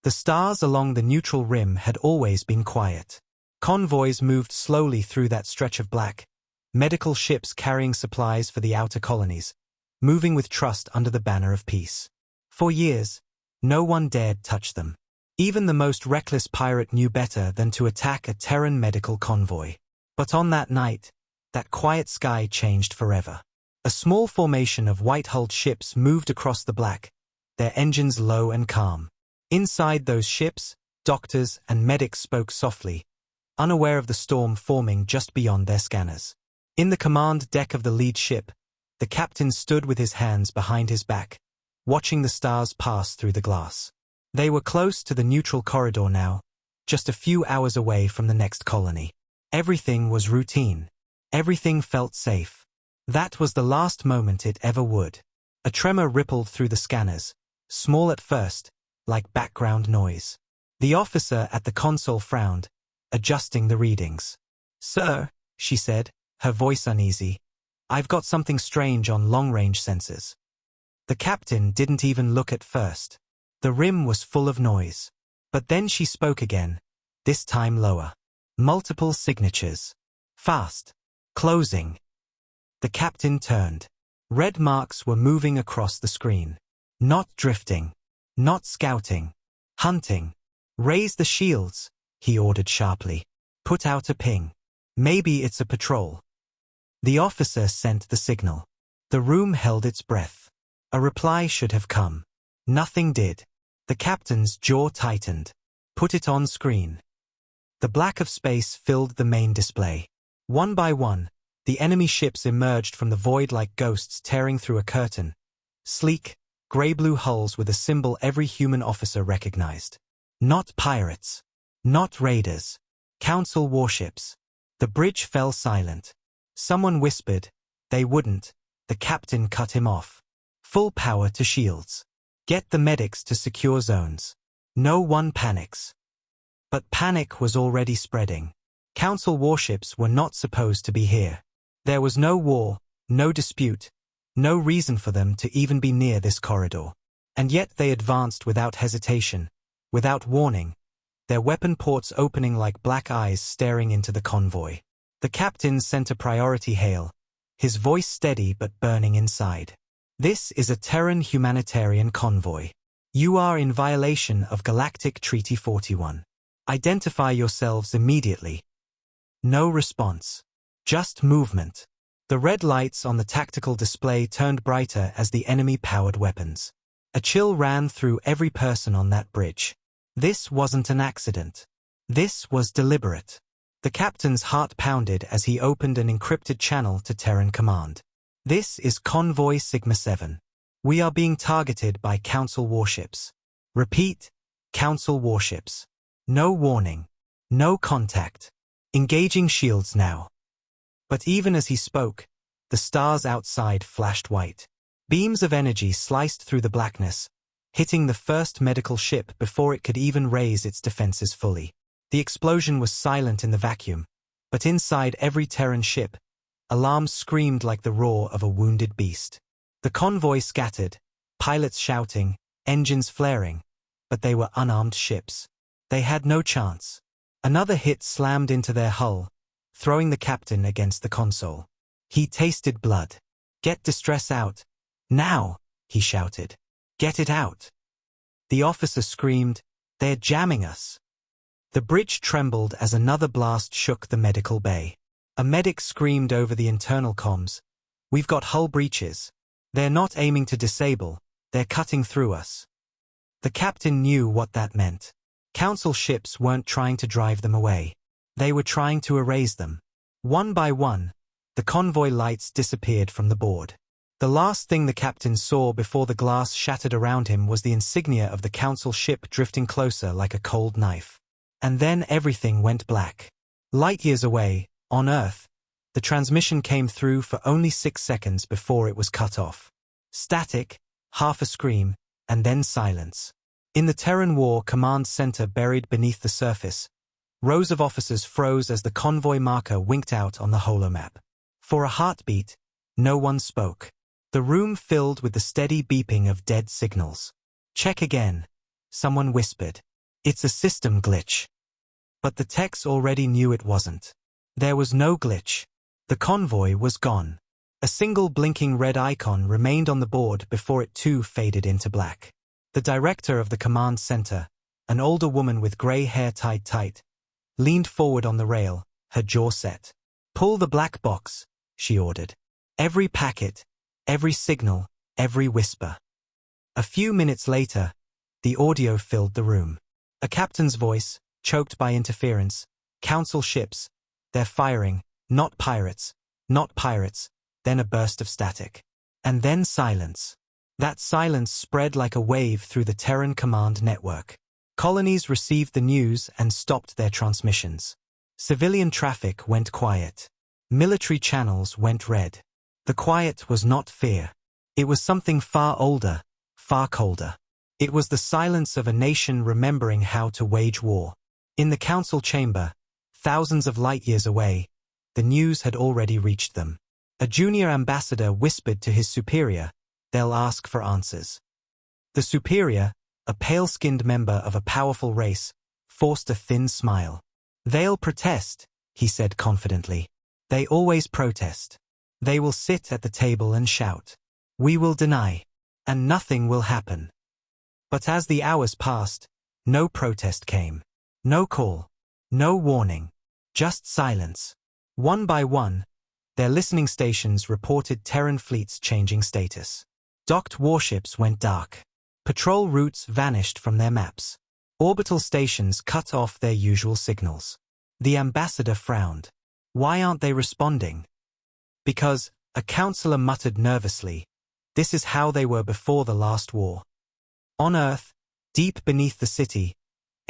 The stars along the neutral rim had always been quiet. Convoys moved slowly through that stretch of black, medical ships carrying supplies for the outer colonies, moving with trust under the banner of peace. For years, no one dared touch them. Even the most reckless pirate knew better than to attack a Terran medical convoy. But on that night, that quiet sky changed forever. A small formation of white-hulled ships moved across the black, their engines low and calm. Inside those ships, doctors and medics spoke softly, unaware of the storm forming just beyond their scanners. In the command deck of the lead ship, the captain stood with his hands behind his back, watching the stars pass through the glass. They were close to the neutral corridor now, just a few hours away from the next colony. Everything was routine. Everything felt safe. That was the last moment it ever would. A tremor rippled through the scanners, small at first, like background noise. The officer at the console frowned, adjusting the readings. "Sir," she said, her voice uneasy, "I've got something strange on long-range sensors." The captain didn't even look at first. The rim was full of noise. But then she spoke again, this time lower. Multiple signatures. Fast. Closing. The captain turned. Red marks were moving across the screen. Not drifting. Not scouting. Hunting. "Raise the shields," he ordered sharply. "Put out a ping. Maybe it's a patrol." The officer sent the signal. The room held its breath. A reply should have come. Nothing did. The captain's jaw tightened. "Put it on screen." The black of space filled the main display. One by one, the enemy ships emerged from the void like ghosts tearing through a curtain. Sleek, gray-blue hulls with a symbol every human officer recognized. Not pirates. Not raiders. Council warships. The bridge fell silent. Someone whispered, "They wouldn't." The captain cut him off. "Full power to shields. Get the medics to secure zones. No one panics." But panic was already spreading. Council warships were not supposed to be here. There was no war, no dispute, no reason for them to even be near this corridor. And yet they advanced without hesitation, without warning, their weapon ports opening like black eyes staring into the convoy. The captain sent a priority hail, his voice steady but burning inside. "This is a Terran humanitarian convoy. You are in violation of Galactic Treaty 41. Identify yourselves immediately." No response. Just movement. The red lights on the tactical display turned brighter as the enemy powered weapons. A chill ran through every person on that bridge. This wasn't an accident. This was deliberate. The captain's heart pounded as he opened an encrypted channel to Terran Command. "This is Convoy Sigma 7. We are being targeted by Council warships. Repeat, Council warships. No warning. No contact. Engaging shields now." But even as he spoke, the stars outside flashed white. Beams of energy sliced through the blackness, hitting the first medical ship before it could even raise its defenses fully. The explosion was silent in the vacuum, but inside every Terran ship, alarms screamed like the roar of a wounded beast. The convoy scattered, pilots shouting, engines flaring, but they were unarmed ships. They had no chance. Another hit slammed into their hull, throwing the captain against the console. He tasted blood. "Get distress out. Now," he shouted. "Get it out." The officer screamed, "They're jamming us." The bridge trembled as another blast shook the medical bay. A medic screamed over the internal comms, "We've got hull breaches. They're not aiming to disable, they're cutting through us." The captain knew what that meant. Council ships weren't trying to drive them away. They were trying to erase them. One by one, the convoy lights disappeared from the board. The last thing the captain saw before the glass shattered around him was the insignia of the Council ship drifting closer like a cold knife. And then everything went black. Light years away, on Earth, the transmission came through for only 6 seconds before it was cut off. Static, half a scream, and then silence. In the Terran War Command Center buried beneath the surface, rows of officers froze as the convoy marker winked out on the holomap. For a heartbeat, no one spoke. The room filled with the steady beeping of dead signals. "Check again," someone whispered. It's a system glitch. But the techs already knew it wasn't. There was no glitch. The convoy was gone. A single blinking red icon remained on the board before it too faded into black. The director of the command center, an older woman with gray hair tied tight, leaned forward on the rail, her jaw set. "Pull the black box," she ordered. "Every packet, every signal, every whisper." A few minutes later, the audio filled the room. A captain's voice, choked by interference. "Council ships. They're firing. Not pirates. Not pirates." Then a burst of static. And then silence. That silence spread like a wave through the Terran command network. Colonies received the news and stopped their transmissions. Civilian traffic went quiet. Military channels went red. The quiet was not fear. It was something far older, far colder. It was the silence of a nation remembering how to wage war. In the council chamber, thousands of light-years away, the news had already reached them. A junior ambassador whispered to his superior, "They'll ask for answers." The superior, a pale-skinned member of a powerful race, forced a thin smile. "They'll protest," he said confidently. "They always protest. They will sit at the table and shout. We will deny. And nothing will happen." But as the hours passed, no protest came. No call. No warning. Just silence. One by one, their listening stations reported Terran fleets changing status. Docked warships went dark. Patrol routes vanished from their maps. Orbital stations cut off their usual signals. The ambassador frowned. "Why aren't they responding?" "Because," a counselor muttered nervously, "this is how they were before the last war." On Earth, deep beneath the city,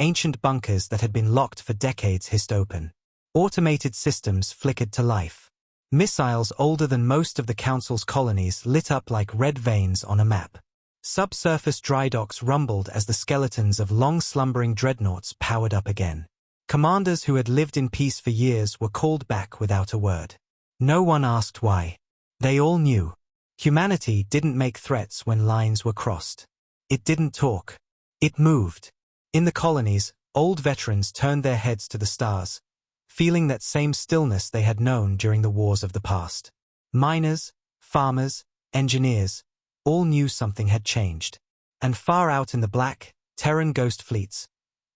ancient bunkers that had been locked for decades hissed open. Automated systems flickered to life. Missiles older than most of the Council's colonies lit up like red veins on a map. Subsurface dry docks rumbled as the skeletons of long-slumbering dreadnoughts powered up again. Commanders who had lived in peace for years were called back without a word. No one asked why. They all knew. Humanity didn't make threats when lines were crossed. It didn't talk. It moved. In the colonies, old veterans turned their heads to the stars, feeling that same stillness they had known during the wars of the past. Miners, farmers, engineers, all knew something had changed. And far out in the black, Terran ghost fleets,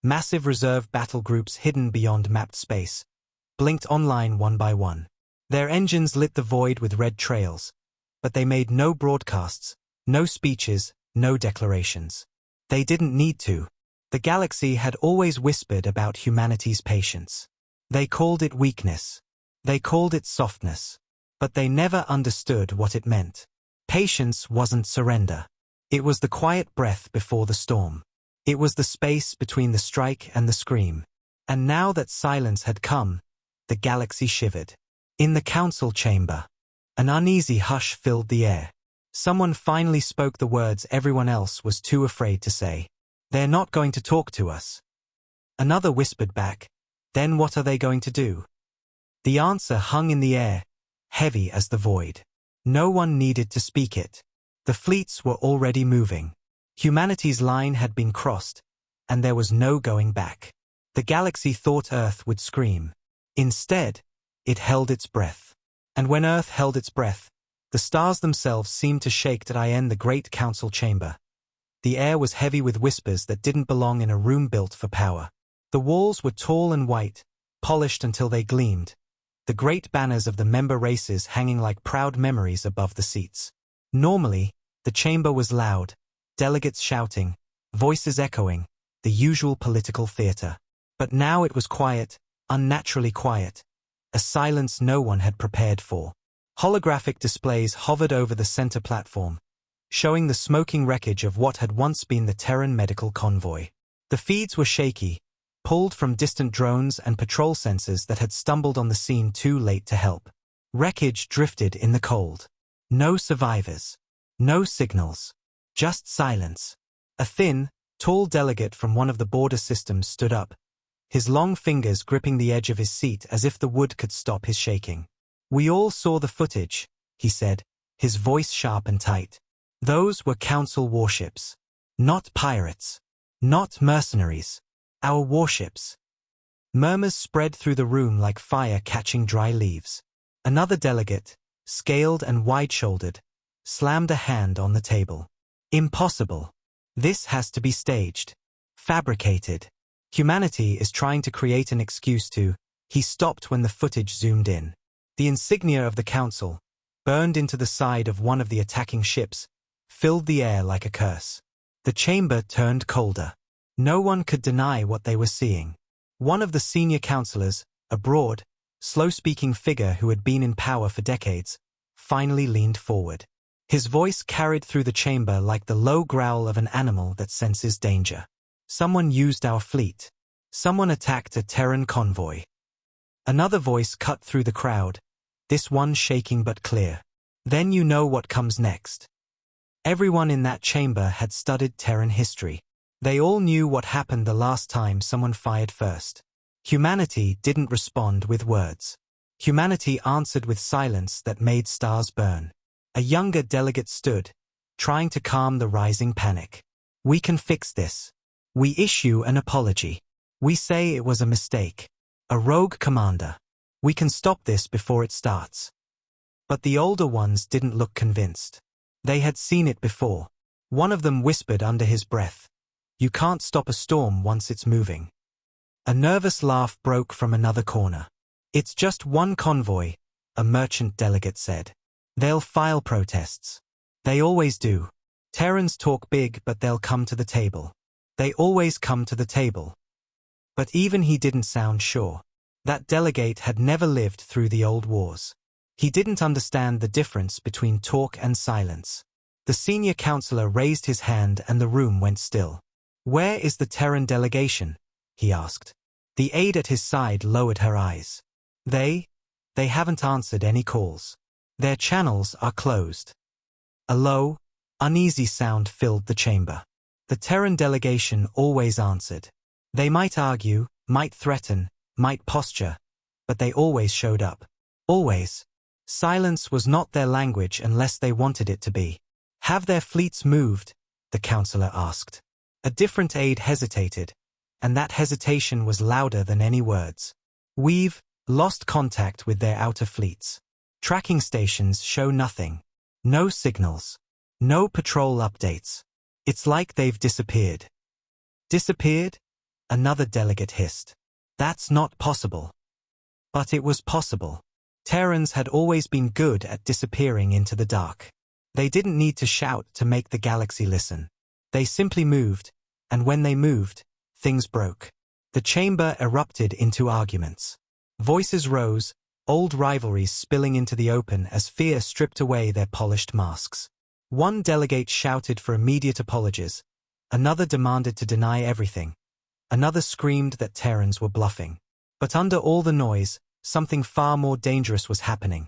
massive reserve battle groups hidden beyond mapped space, blinked online one by one. Their engines lit the void with red trails, but they made no broadcasts, no speeches, no declarations. They didn't need to. The galaxy had always whispered about humanity's patience. They called it weakness. They called it softness. But they never understood what it meant. Patience wasn't surrender. It was the quiet breath before the storm. It was the space between the strike and the scream. And now that silence had come, the galaxy shivered. In the council chamber, an uneasy hush filled the air. Someone finally spoke the words everyone else was too afraid to say. "They're not going to talk to us." Another whispered back, "Then what are they going to do?" The answer hung in the air, heavy as the void. No one needed to speak it. The fleets were already moving. Humanity's line had been crossed, and there was no going back. The galaxy thought Earth would scream. Instead, it held its breath. And when Earth held its breath, the stars themselves seemed to shake to end the great council chamber. The air was heavy with whispers that didn't belong in a room built for power. The walls were tall and white, polished until they gleamed, the great banners of the member races hanging like proud memories above the seats. Normally, the chamber was loud, delegates shouting, voices echoing, the usual political theater. But now it was quiet, unnaturally quiet, a silence no one had prepared for. Holographic displays hovered over the center platform, showing the smoking wreckage of what had once been the Terran medical convoy. The feeds were shaky, pulled from distant drones and patrol sensors that had stumbled on the scene too late to help. Wreckage drifted in the cold. No survivors. No signals. Just silence. A thin, tall delegate from one of the border systems stood up, his long fingers gripping the edge of his seat as if the wood could stop his shaking. "We all saw the footage," he said, his voice sharp and tight. "Those were council warships. Not pirates. Not mercenaries. Our warships. Murmurs spread through the room like fire catching dry leaves. Another delegate, scaled and wide-shouldered, slammed a hand on the table. Impossible. This has to be staged. Fabricated. Humanity is trying to create an excuse to. He stopped when the footage zoomed in. The insignia of the council, burned into the side of one of the attacking ships, filled the air like a curse. The chamber turned colder. No one could deny what they were seeing. One of the senior counselors, a broad, slow-speaking figure who had been in power for decades, finally leaned forward. His voice carried through the chamber like the low growl of an animal that senses danger. Someone used our fleet. Someone attacked a Terran convoy. Another voice cut through the crowd, this one shaking but clear. Then you know what comes next. Everyone in that chamber had studied Terran history. They all knew what happened the last time someone fired first. Humanity didn't respond with words. Humanity answered with silence that made stars burn. A younger delegate stood, trying to calm the rising panic. We can fix this. We issue an apology. We say it was a mistake. A rogue commander. We can stop this before it starts. But the older ones didn't look convinced. They had seen it before. One of them whispered under his breath, "You can't stop a storm once it's moving." A nervous laugh broke from another corner. "It's just one convoy," a merchant delegate said. "They'll file protests. They always do. Terrans talk big, but they'll come to the table. They always come to the table." But even he didn't sound sure. That delegate had never lived through the old wars. He didn't understand the difference between talk and silence. The senior counselor raised his hand and the room went still. "Where is the Terran delegation?" he asked. The aide at his side lowered her eyes. They haven't answered any calls. Their channels are closed." A low, uneasy sound filled the chamber. The Terran delegation always answered. They might argue, might threaten, might posture, but they always showed up. Always. Silence was not their language unless they wanted it to be. "Have their fleets moved?" the counselor asked. A different aide hesitated, and that hesitation was louder than any words. "We've lost contact with their outer fleets. Tracking stations show nothing. No signals. No patrol updates. It's like they've disappeared." "Disappeared?" another delegate hissed. "That's not possible." But it was possible. Terrans had always been good at disappearing into the dark. They didn't need to shout to make the galaxy listen. They simply moved, and when they moved, things broke. The chamber erupted into arguments. Voices rose, old rivalries spilling into the open as fear stripped away their polished masks. One delegate shouted for immediate apologies. Another demanded to deny everything. Another screamed that Terrans were bluffing. But under all the noise, something far more dangerous was happening.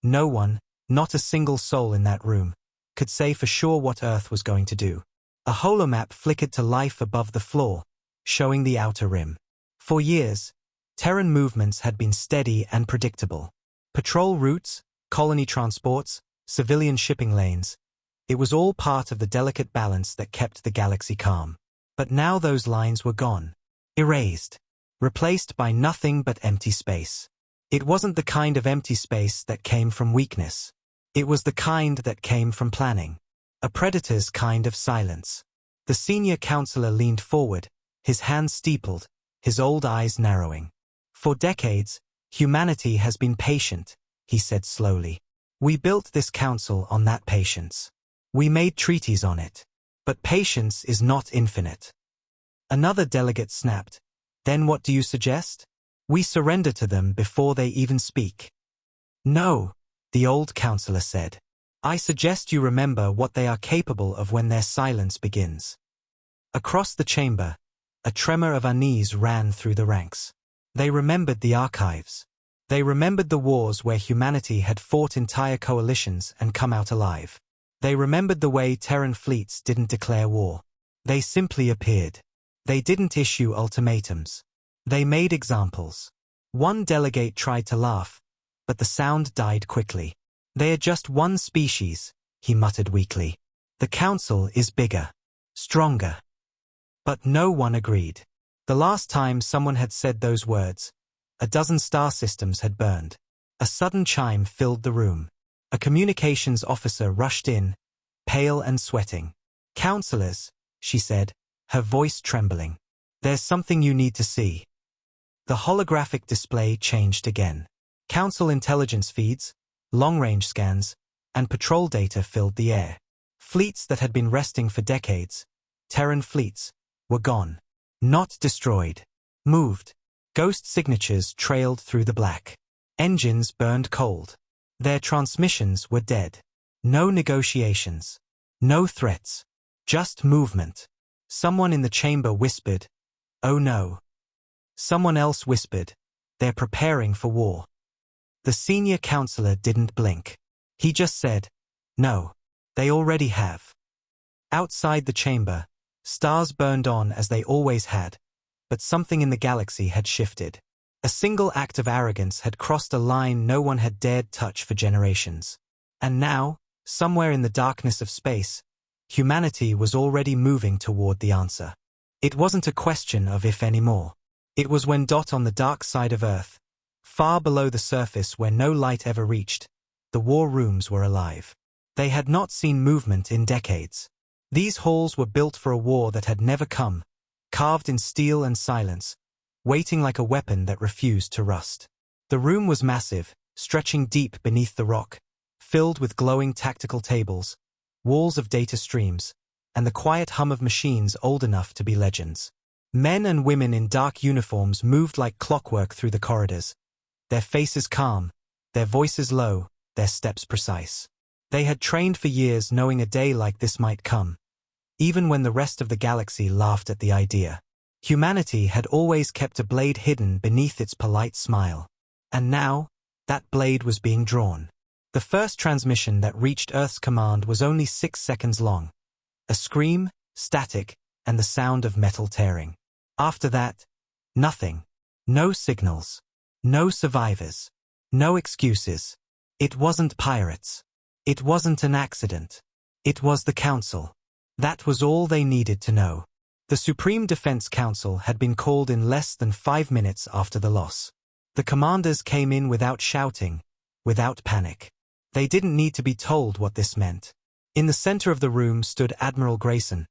No one, not a single soul in that room, could say for sure what Earth was going to do. A holomap flickered to life above the floor, showing the outer rim. For years, Terran movements had been steady and predictable. Patrol routes, colony transports, civilian shipping lanes. It was all part of the delicate balance that kept the galaxy calm. But now those lines were gone. Erased. Replaced by nothing but empty space. It wasn't the kind of empty space that came from weakness. It was the kind that came from planning. A predator's kind of silence. The senior counselor leaned forward, his hands steepled, his old eyes narrowing. "For decades, humanity has been patient," he said slowly. "We built this council on that patience. We made treaties on it. But patience is not infinite." Another delegate snapped. "Then what do you suggest?" "We surrender to them before they even speak." "No," the old counselor said. "I suggest you remember what they are capable of when their silence begins." Across the chamber, a tremor of unease ran through the ranks. They remembered the archives. They remembered the wars where humanity had fought entire coalitions and come out alive. They remembered the way Terran fleets didn't declare war. They simply appeared. They didn't issue ultimatums. They made examples. One delegate tried to laugh, but the sound died quickly. "They are just one species," he muttered weakly. "The council is bigger, stronger." But no one agreed. The last time someone had said those words, a dozen star systems had burned. A sudden chime filled the room. A communications officer rushed in, pale and sweating. "Counselors," she said, her voice trembling. "There's something you need to see." The holographic display changed again. Council intelligence feeds, long-range scans, and patrol data filled the air. Fleets that had been resting for decades, Terran fleets, were gone. Not destroyed. Moved. Ghost signatures trailed through the black. Engines burned cold. Their transmissions were dead. No negotiations. No threats. Just movement. Someone in the chamber whispered, "Oh no." Someone else whispered, "They're preparing for war." The senior counselor didn't blink. He just said, "No, they already have." Outside the chamber, stars burned on as they always had, but something in the galaxy had shifted. A single act of arrogance had crossed a line no one had dared touch for generations. And now, somewhere in the darkness of space, humanity was already moving toward the answer. It wasn't a question of if anymore. It was when on the dark side of Earth, far below the surface where no light ever reached, the war rooms were alive. They had not seen movement in decades. These halls were built for a war that had never come, carved in steel and silence, waiting like a weapon that refused to rust. The room was massive, stretching deep beneath the rock, filled with glowing tactical tables, walls of data streams, and the quiet hum of machines old enough to be legends. Men and women in dark uniforms moved like clockwork through the corridors, their faces calm, their voices low, their steps precise. They had trained for years knowing a day like this might come, even when the rest of the galaxy laughed at the idea. Humanity had always kept a blade hidden beneath its polite smile. And now, that blade was being drawn. The first transmission that reached Earth's command was only 6 seconds long. A scream, static, and the sound of metal tearing. After that, nothing. No signals. No survivors. No excuses. It wasn't pirates. It wasn't an accident. It was the Council. That was all they needed to know. The Supreme Defense Council had been called in less than 5 minutes after the loss. The commanders came in without shouting, without panic. They didn't need to be told what this meant. In the center of the room stood Admiral Grayson,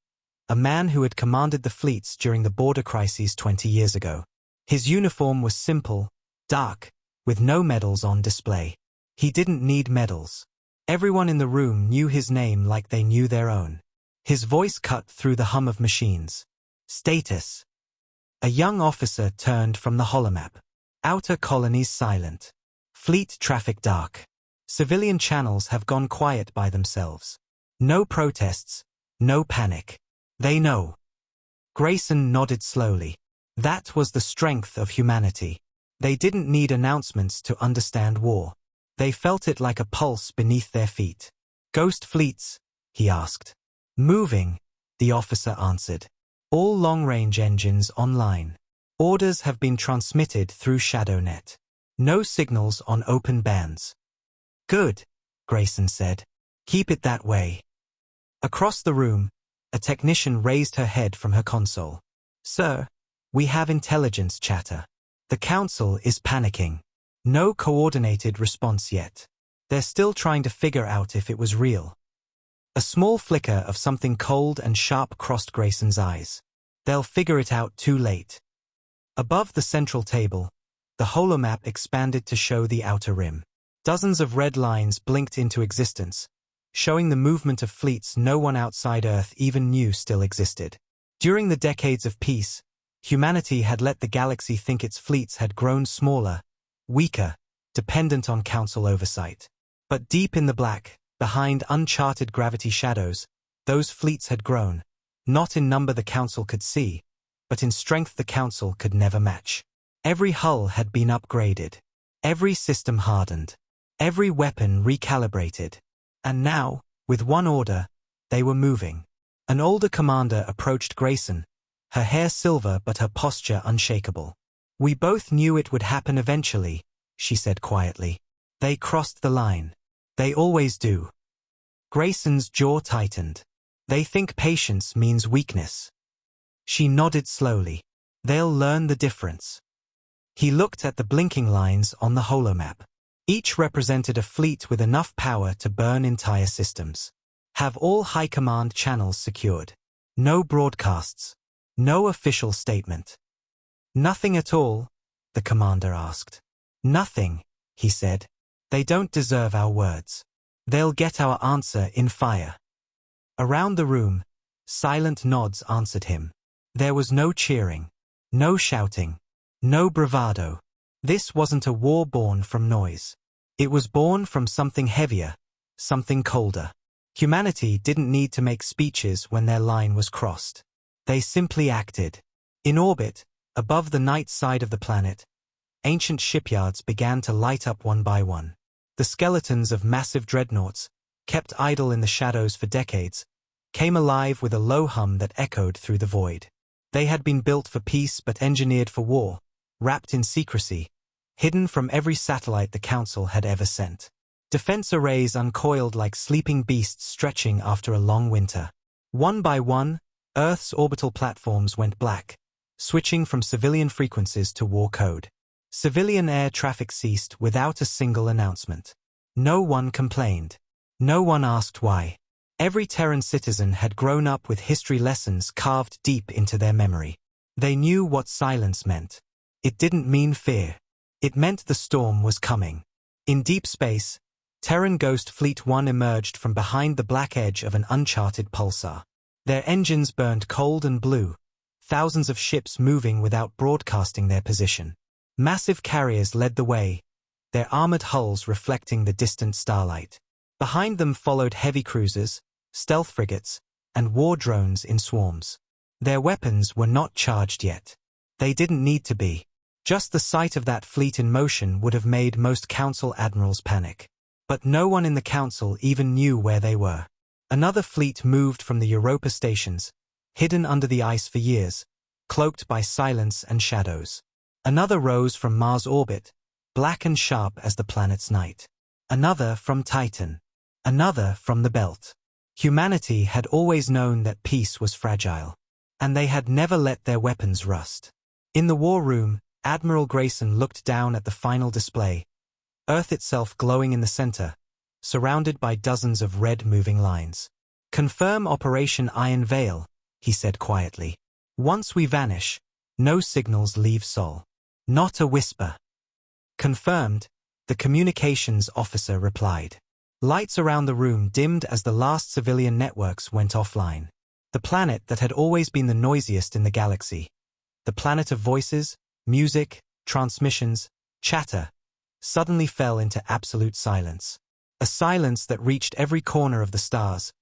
a man who had commanded the fleets during the border crises 20 years ago. His uniform was simple, dark, with no medals on display. He didn't need medals. Everyone in the room knew his name like they knew their own. His voice cut through the hum of machines. Status. A young officer turned from the holomap. Outer colonies silent. Fleet traffic dark. Civilian channels have gone quiet by themselves. No protests, no panic. They know. Grayson nodded slowly. That was the strength of humanity. They didn't need announcements to understand war. They felt it like a pulse beneath their feet. "Ghost fleets?" he asked. "Moving," the officer answered. "All long-range engines online. Orders have been transmitted through ShadowNet. No signals on open bands." "Good," Grayson said. "Keep it that way." Across the room, a technician raised her head from her console. "Sir, we have intelligence chatter. The Council is panicking. No coordinated response yet. They're still trying to figure out if it was real." A small flicker of something cold and sharp crossed Grayson's eyes. "They'll figure it out too late." Above the central table, the holomap expanded to show the outer rim. Dozens of red lines blinked into existence, showing the movement of fleets no one outside Earth even knew still existed. During the decades of peace, humanity had let the galaxy think its fleets had grown smaller, weaker, dependent on Council oversight. But deep in the black, behind uncharted gravity shadows, those fleets had grown, not in number the Council could see, but in strength the Council could never match. Every hull had been upgraded, every system hardened, every weapon recalibrated. And now, with one order, they were moving. An older commander approached Grayson, her hair silver but her posture unshakable. "We both knew it would happen eventually," she said quietly. "They crossed the line. They always do." Grayson's jaw tightened. "They think patience means weakness." She nodded slowly. They'll learn the difference. He looked at the blinking lines on the holomap. Each represented a fleet with enough power to burn entire systems. Have all high command channels secured. No broadcasts. No official statement. Nothing at all, the commander asked. Nothing, he said. They don't deserve our words. They'll get our answer in fire. Around the room, silent nods answered him. There was no cheering, no shouting, no bravado. This wasn't a war born from noise. It was born from something heavier, something colder. Humanity didn't need to make speeches when their line was crossed. They simply acted. In orbit, above the night side of the planet, ancient shipyards began to light up one by one. The skeletons of massive dreadnoughts, kept idle in the shadows for decades, came alive with a low hum that echoed through the void. They had been built for peace but engineered for war, wrapped in secrecy, hidden from every satellite the Council had ever sent. Defense arrays uncoiled like sleeping beasts stretching after a long winter. One by one, Earth's orbital platforms went black, switching from civilian frequencies to war code. Civilian air traffic ceased without a single announcement. No one complained. No one asked why. Every Terran citizen had grown up with history lessons carved deep into their memory. They knew what silence meant. It didn't mean fear. It meant the storm was coming. In deep space, Terran Ghost Fleet 1 emerged from behind the black edge of an uncharted pulsar. Their engines burned cold and blue, thousands of ships moving without broadcasting their position. Massive carriers led the way, their armored hulls reflecting the distant starlight. Behind them followed heavy cruisers, stealth frigates, and war drones in swarms. Their weapons were not charged yet. They didn't need to be. Just the sight of that fleet in motion would have made most Council admirals panic. But no one in the Council even knew where they were. Another fleet moved from the Europa stations, hidden under the ice for years, cloaked by silence and shadows. Another rose from Mars' orbit, black and sharp as the planet's night. Another from Titan. Another from the Belt. Humanity had always known that peace was fragile, and they had never let their weapons rust. In the war room, Admiral Grayson looked down at the final display, Earth itself glowing in the center, surrounded by dozens of red moving lines. Confirm Operation Iron Veil, he said quietly. Once we vanish, no signals leave Sol. Not a whisper. Confirmed, the communications officer replied. Lights around the room dimmed as the last civilian networks went offline. The planet that had always been the noisiest in the galaxy. The planet of voices, music, transmissions, chatter, suddenly fell into absolute silence. A silence that reached every corner of the stars,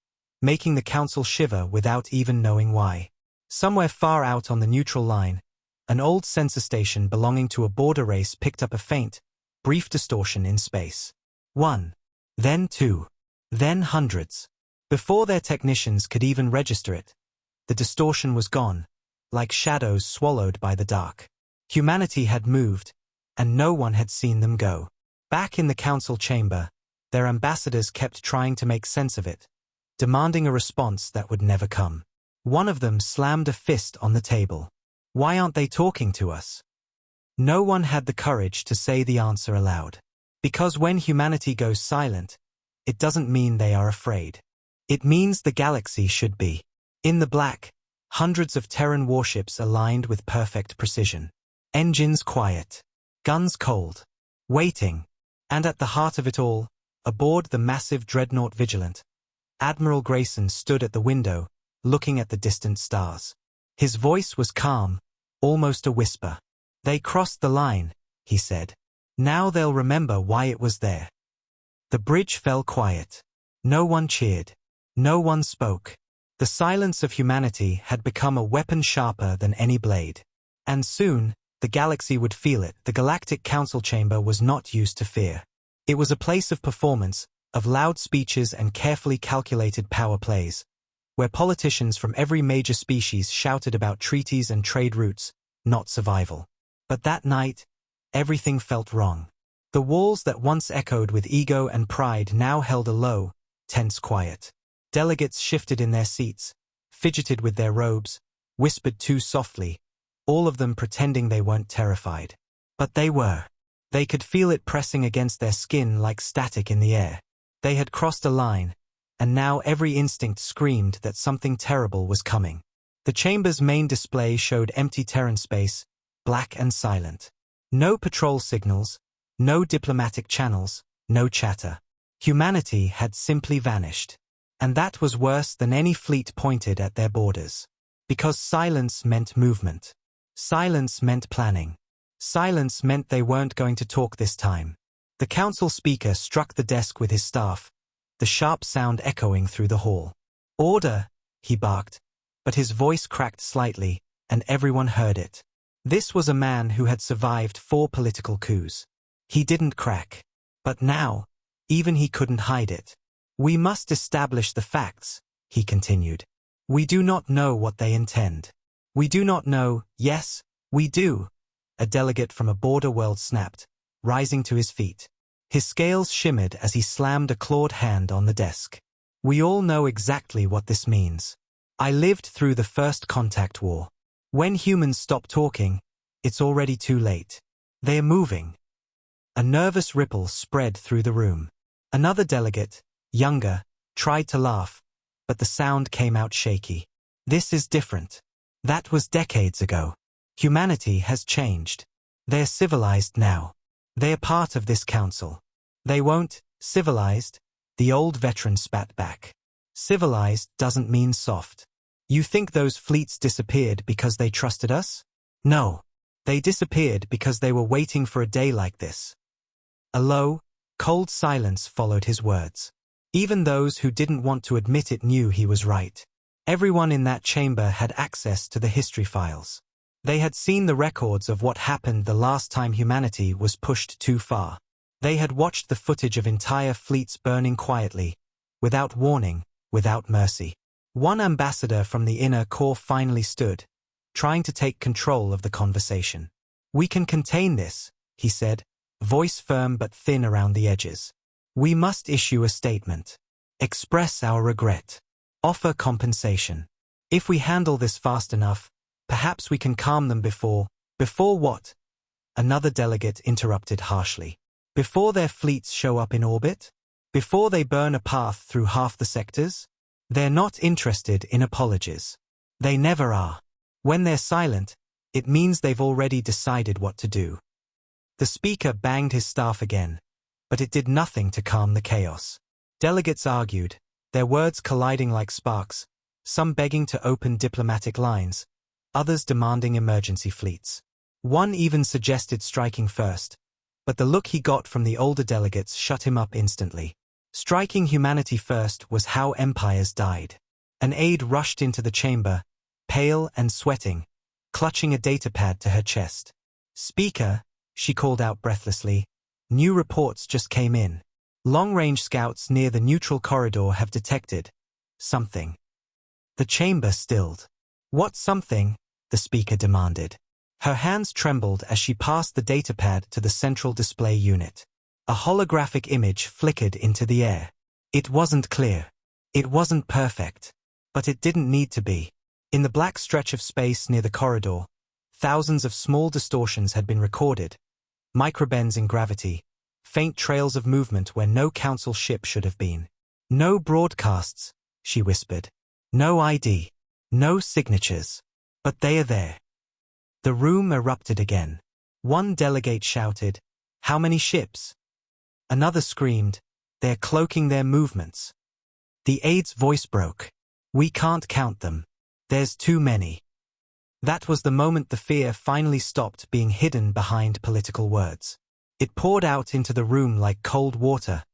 making the Council shiver without even knowing why. Somewhere far out on the neutral line, an old sensor station belonging to a border race picked up a faint, brief distortion in space. 1. Then 2. Then hundreds. Before their technicians could even register it, the distortion was gone, like shadows swallowed by the dark. Humanity had moved, and no one had seen them go. Back in the Council chamber, their ambassadors kept trying to make sense of it, demanding a response that would never come. One of them slammed a fist on the table. Why aren't they talking to us? No one had the courage to say the answer aloud. Because when humanity goes silent, it doesn't mean they are afraid. It means the galaxy should be. In the black, hundreds of Terran warships aligned with perfect precision. Engines quiet. Guns cold. Waiting. And at the heart of it all, aboard the massive dreadnought Vigilant, Admiral Grayson stood at the window, looking at the distant stars. His voice was calm, almost a whisper. They crossed the line, he said. Now they'll remember why it was there. The bridge fell quiet. No one cheered. No one spoke. The silence of humanity had become a weapon sharper than any blade. And soon, the galaxy would feel it. The Galactic Council chamber was not used to fear. It was a place of performance, of loud speeches and carefully calculated power plays, where politicians from every major species shouted about treaties and trade routes, not survival. But that night, everything felt wrong. The walls that once echoed with ego and pride now held a low, tense quiet. Delegates shifted in their seats, fidgeted with their robes, whispered too softly, all of them pretending they weren't terrified. But they were. They could feel it pressing against their skin like static in the air. They had crossed a line, and now every instinct screamed that something terrible was coming. The chamber's main display showed empty Terran space, black and silent. No patrol signals, no diplomatic channels, no chatter. Humanity had simply vanished. And that was worse than any fleet pointed at their borders. Because silence meant movement. Silence meant planning. Silence meant they weren't going to talk this time. The council speaker struck the desk with his staff, the sharp sound echoing through the hall. "Order," he barked, but his voice cracked slightly, and everyone heard it. This was a man who had survived 4 political coups. He didn't crack. But now, even he couldn't hide it. "We must establish the facts," he continued. "We do not know what they intend. We do not know." "Yes, we do," a delegate from a border world snapped, rising to his feet. His scales shimmered as he slammed a clawed hand on the desk. "We all know exactly what this means. I lived through the First Contact War. When humans stop talking, it's already too late. They are moving." A nervous ripple spread through the room. Another delegate, younger, tried to laugh, but the sound came out shaky. "This is different. That was decades ago. Humanity has changed. They're civilized now. They are part of this council." "They won't." "Civilized?" The old veteran spat back. "Civilized doesn't mean soft. You think those fleets disappeared because they trusted us? No. They disappeared because they were waiting for a day like this." A low, cold silence followed his words. Even those who didn't want to admit it knew he was right. Everyone in that chamber had access to the history files. They had seen the records of what happened the last time humanity was pushed too far. They had watched the footage of entire fleets burning quietly, without warning, without mercy. One ambassador from the inner core finally stood, trying to take control of the conversation. "We can contain this," he said, voice firm but thin around the edges. "We must issue a statement. Express our regret. Offer compensation. If we handle this fast enough, perhaps we can calm them before." "Before what?" Another delegate interrupted harshly. "Before their fleets show up in orbit? Before they burn a path through half the sectors? They're not interested in apologies. They never are. When they're silent, it means they've already decided what to do." The speaker banged his staff again, but it did nothing to calm the chaos. Delegates argued, their words colliding like sparks, some begging to open diplomatic lines, others demanding emergency fleets. One even suggested striking first, but the look he got from the older delegates shut him up instantly. Striking humanity first was how empires died. An aide rushed into the chamber, pale and sweating, clutching a datapad to her chest. "Speaker," she called out breathlessly, "new reports just came in. Long-range scouts near the neutral corridor have detected something." The chamber stilled. "What something?" the speaker demanded. Her hands trembled as she passed the datapad to the central display unit. A holographic image flickered into the air. It wasn't clear. It wasn't perfect. But it didn't need to be. In the black stretch of space near the corridor, thousands of small distortions had been recorded. Microbends in gravity, faint trails of movement where no council ship should have been. "No broadcasts," she whispered. "No ID. No signatures. But they are there." The room erupted again. One delegate shouted, "How many ships?" Another screamed, "They're cloaking their movements." The aide's voice broke. "We can't count them. There's too many." That was the moment the fear finally stopped being hidden behind political words. It poured out into the room like cold water,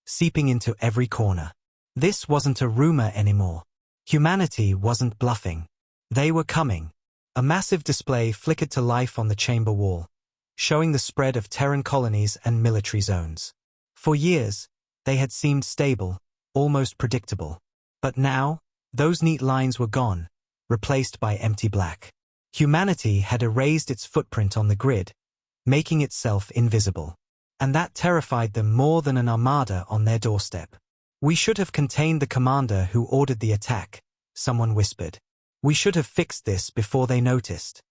seeping into every corner. This wasn't a rumor anymore. Humanity wasn't bluffing. They were coming. A massive display flickered to life on the chamber wall, showing the spread of Terran colonies and military zones. For years, they had seemed stable, almost predictable. But now, those neat lines were gone, replaced by empty black. Humanity had erased its footprint on the grid, making itself invisible. And that terrified them more than an armada on their doorstep. "We should have contained the commander who ordered the attack," someone whispered. "We should have fixed this before they noticed."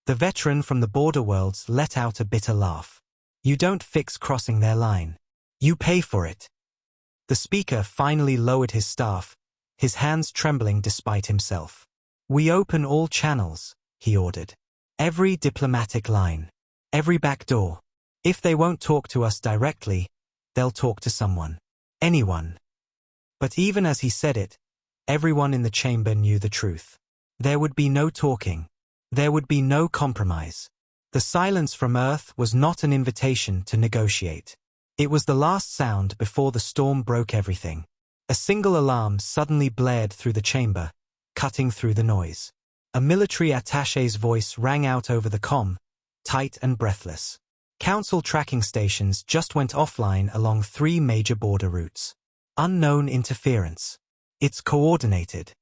The veteran from the border worlds let out a bitter laugh. You don't fix crossing their line. You pay for it. The speaker finally lowered his staff, his hands trembling despite himself. We open all channels, he ordered. Every diplomatic line. Every back door. If they won't talk to us directly, they'll talk to someone. Anyone. But even as he said it, everyone in the chamber knew the truth. There would be no talking. There would be no compromise. The silence from Earth was not an invitation to negotiate. It was the last sound before the storm broke everything. A single alarm suddenly blared through the chamber, cutting through the noise. A military attaché's voice rang out over the comm, tight and breathless. Council tracking stations just went offline along 3 major border routes. Unknown interference. It's coordinated.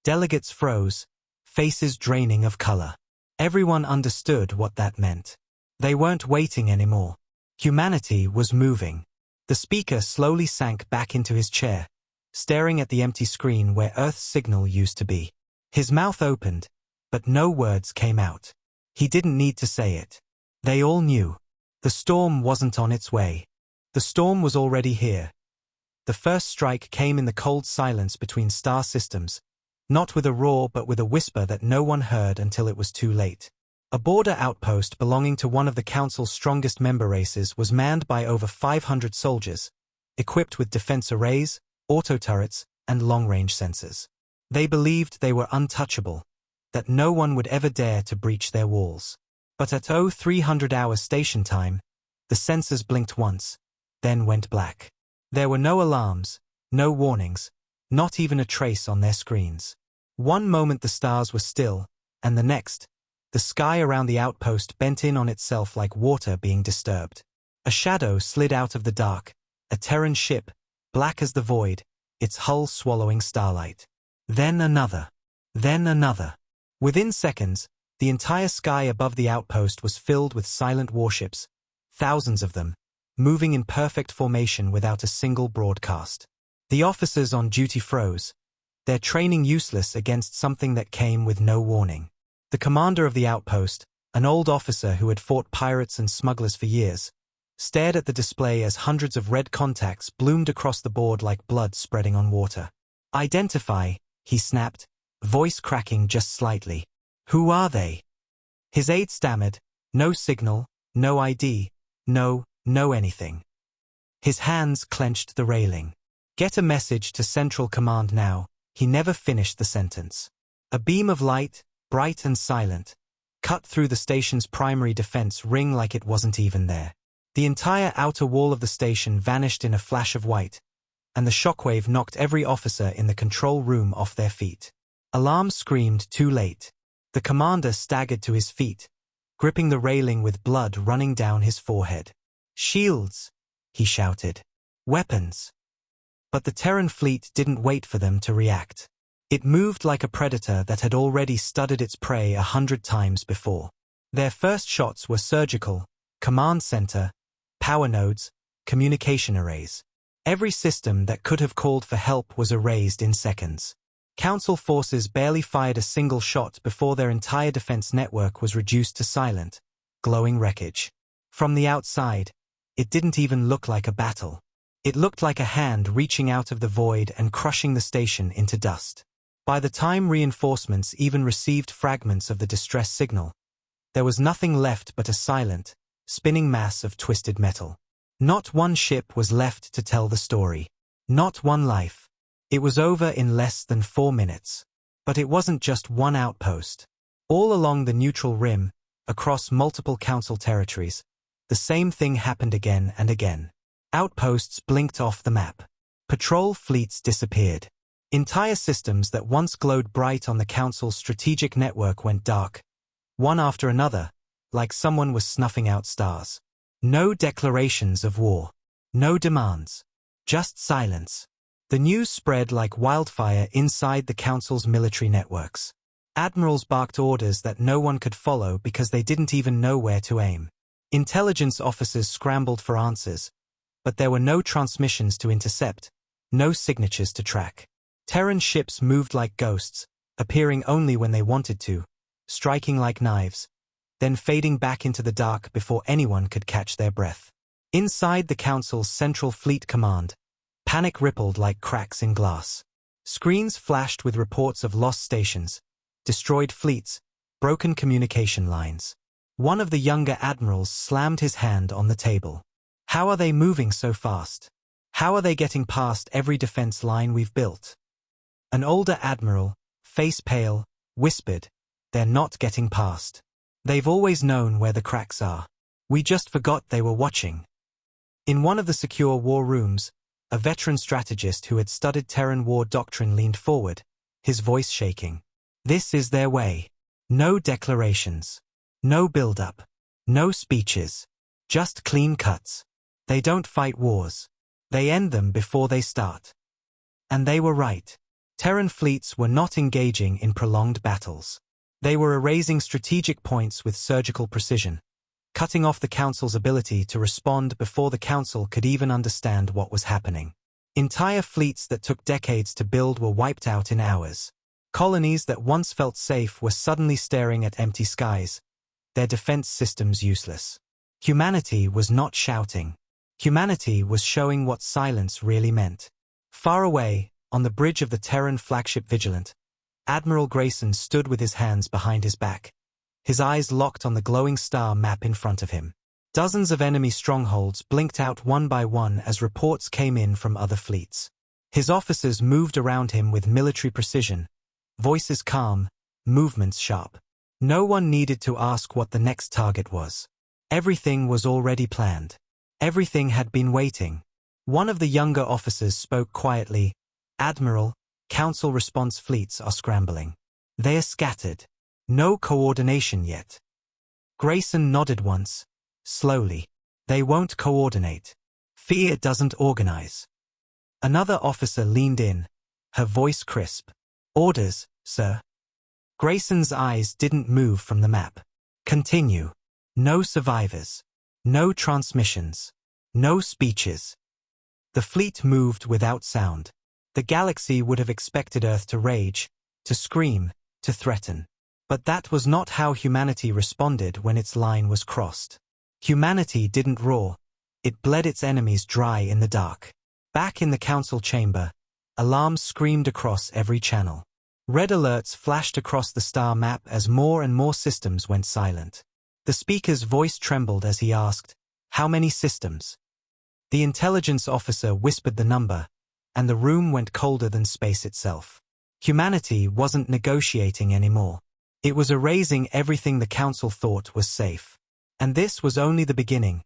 Delegates froze, faces draining of color. Everyone understood what that meant. They weren't waiting anymore. Humanity was moving. The speaker slowly sank back into his chair, staring at the empty screen where Earth's signal used to be. His mouth opened, but no words came out. He didn't need to say it. They all knew. The storm wasn't on its way. The storm was already here. The first strike came in the cold silence between star systems, not with a roar but with a whisper that no one heard until it was too late. A border outpost belonging to one of the Council's strongest member races was manned by over 500 soldiers, equipped with defense arrays, auto-turrets, and long-range sensors. They believed they were untouchable, that no one would ever dare to breach their walls. But at 0300-hour station time, the sensors blinked once, then went black. There were no alarms, no warnings, not even a trace on their screens. One moment the stars were still, and the next, the sky around the outpost bent in on itself like water being disturbed. A shadow slid out of the dark, a Terran ship, black as the void, its hull swallowing starlight. Then another. Then another. Within seconds, the entire sky above the outpost was filled with silent warships, thousands of them, moving in perfect formation without a single broadcast. The officers on duty froze, their training useless against something that came with no warning. The commander of the outpost, an old officer who had fought pirates and smugglers for years, stared at the display as hundreds of red contacts bloomed across the board like blood spreading on water. "Identify," he snapped, voice cracking just slightly. "Who are they?" His aide stammered, "No signal, no ID, no anything." His hands clenched the railing. "Get a message to Central Command now." He never finished the sentence. A beam of light, bright and silent, cut through the station's primary defense ring like it wasn't even there. The entire outer wall of the station vanished in a flash of white, and the shockwave knocked every officer in the control room off their feet. Alarm screamed too late. The commander staggered to his feet, gripping the railing with blood running down his forehead. "Shields!" he shouted. "Weapons!" But the Terran fleet didn't wait for them to react. It moved like a predator that had already studied its prey 100 times before. Their first shots were surgical, command center, power nodes, communication arrays. Every system that could have called for help was erased in seconds. Council forces barely fired a single shot before their entire defense network was reduced to silent, glowing wreckage. From the outside, it didn't even look like a battle. It looked like a hand reaching out of the void and crushing the station into dust. By the time reinforcements even received fragments of the distress signal, there was nothing left but a silent, spinning mass of twisted metal. Not one ship was left to tell the story. Not one life. It was over in less than 4 minutes. But it wasn't just one outpost. All along the neutral rim, across multiple council territories, the same thing happened again and again. Outposts blinked off the map. Patrol fleets disappeared. Entire systems that once glowed bright on the council's strategic network went dark, one after another, like someone was snuffing out stars. No declarations of war. No demands. Just silence. The news spread like wildfire inside the council's military networks. Admirals barked orders that no one could follow because they didn't even know where to aim. Intelligence officers scrambled for answers, but there were no transmissions to intercept, no signatures to track. Terran ships moved like ghosts, appearing only when they wanted to, striking like knives, then fading back into the dark before anyone could catch their breath. Inside the Council's Central Fleet Command, panic rippled like cracks in glass. Screens flashed with reports of lost stations, destroyed fleets, broken communication lines. One of the younger admirals slammed his hand on the table. How are they moving so fast? How are they getting past every defense line we've built? An older admiral, face pale, whispered, "They're not getting past. They've always known where the cracks are. We just forgot they were watching." In one of the secure war rooms, a veteran strategist who had studied Terran war doctrine leaned forward, his voice shaking. "This is their way. No declarations. No build-up. No speeches. Just clean cuts. They don't fight wars. They end them before they start." And they were right. Terran fleets were not engaging in prolonged battles. They were erasing strategic points with surgical precision, cutting off the Council's ability to respond before the Council could even understand what was happening. Entire fleets that took decades to build were wiped out in hours. Colonies that once felt safe were suddenly staring at empty skies, their defense systems useless. Humanity was not shouting. Humanity was showing what silence really meant. Far away, on the bridge of the Terran flagship Vigilant, Admiral Grayson stood with his hands behind his back, his eyes locked on the glowing star map in front of him. Dozens of enemy strongholds blinked out one by one as reports came in from other fleets. His officers moved around him with military precision, voices calm, movements sharp. No one needed to ask what the next target was. Everything was already planned. Everything had been waiting. One of the younger officers spoke quietly, "Admiral, Council response fleets are scrambling. They are scattered. No coordination yet." Grayson nodded once, slowly. "They won't coordinate. Fear doesn't organize." Another officer leaned in, her voice crisp. "Orders, sir." Grayson's eyes didn't move from the map. "Continue. No survivors. No transmissions. No speeches." The fleet moved without sound. The galaxy would have expected Earth to rage, to scream, to threaten. But that was not how humanity responded when its line was crossed. Humanity didn't roar. It bled its enemies dry in the dark. Back in the Council chamber, alarms screamed across every channel. Red alerts flashed across the star map as more and more systems went silent. The speaker's voice trembled as he asked, "How many systems?" The intelligence officer whispered the number, and the room went colder than space itself. Humanity wasn't negotiating anymore. It was erasing everything the Council thought was safe. And this was only the beginning.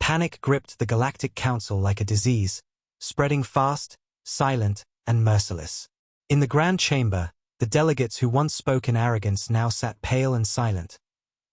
Panic gripped the Galactic Council like a disease, spreading fast, silent, and merciless. In the Grand Chamber, the delegates who once spoke in arrogance now sat pale and silent,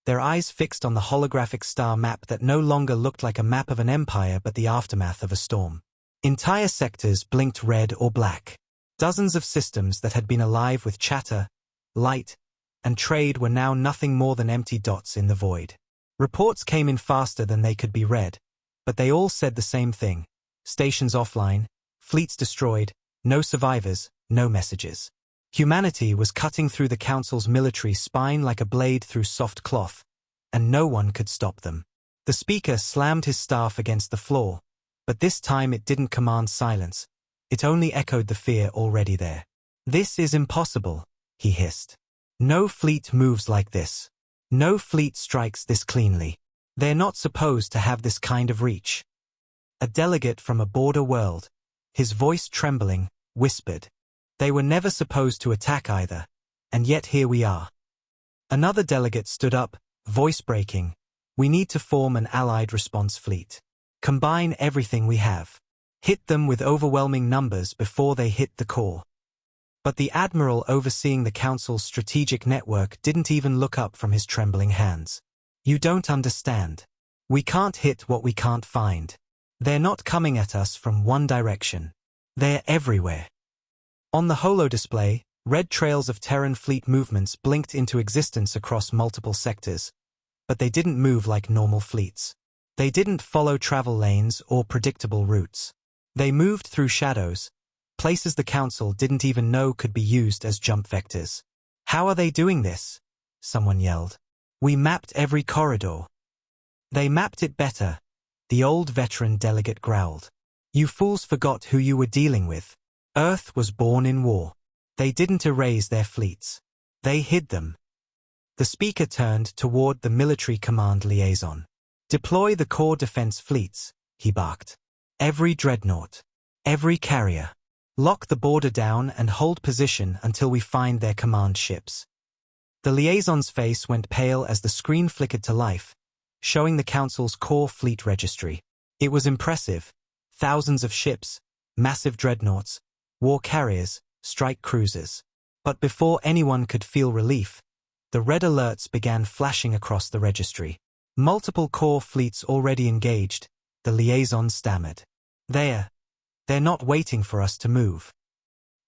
their eyes fixed on the holographic star map that no longer looked like a map of an empire but the aftermath of a storm. Entire sectors blinked red or black. Dozens of systems that had been alive with chatter, light, and trade were now nothing more than empty dots in the void. Reports came in faster than they could be read, but they all said the same thing: stations offline, fleets destroyed, no survivors, no messages. Humanity was cutting through the Council's military spine like a blade through soft cloth, and no one could stop them. The speaker slammed his staff against the floor, but this time it didn't command silence. It only echoed the fear already there. "This is impossible," he hissed. "No fleet moves like this. No fleet strikes this cleanly. They're not supposed to have this kind of reach." A delegate from a border world, his voice trembling, whispered, "They were never supposed to attack either, and yet here we are." Another delegate stood up, voice breaking, "We need to form an allied response fleet. Combine everything we have. Hit them with overwhelming numbers before they hit the core." But the admiral overseeing the Council's strategic network didn't even look up from his trembling hands. "You don't understand. We can't hit what we can't find. They're not coming at us from one direction. They're everywhere." On the holo display, red trails of Terran fleet movements blinked into existence across multiple sectors, but they didn't move like normal fleets. They didn't follow travel lanes or predictable routes. They moved through shadows, places the Council didn't even know could be used as jump vectors. "How are they doing this?" someone yelled. We mapped every corridor. They mapped it better, the old veteran delegate growled. You fools forgot who you were dealing with. Earth was born in war. They didn't erase their fleets. They hid them. The speaker turned toward the military command liaison. Deploy the core defense fleets, he barked. Every dreadnought. Every carrier. Lock the border down and hold position until we find their command ships. The liaison's face went pale as the screen flickered to life, showing the Council's core fleet registry. It was impressive. Thousands of ships, massive dreadnoughts, war carriers, strike cruisers. But before anyone could feel relief, the red alerts began flashing across the registry. Multiple core fleets already engaged, the liaison stammered. They're not waiting for us to move.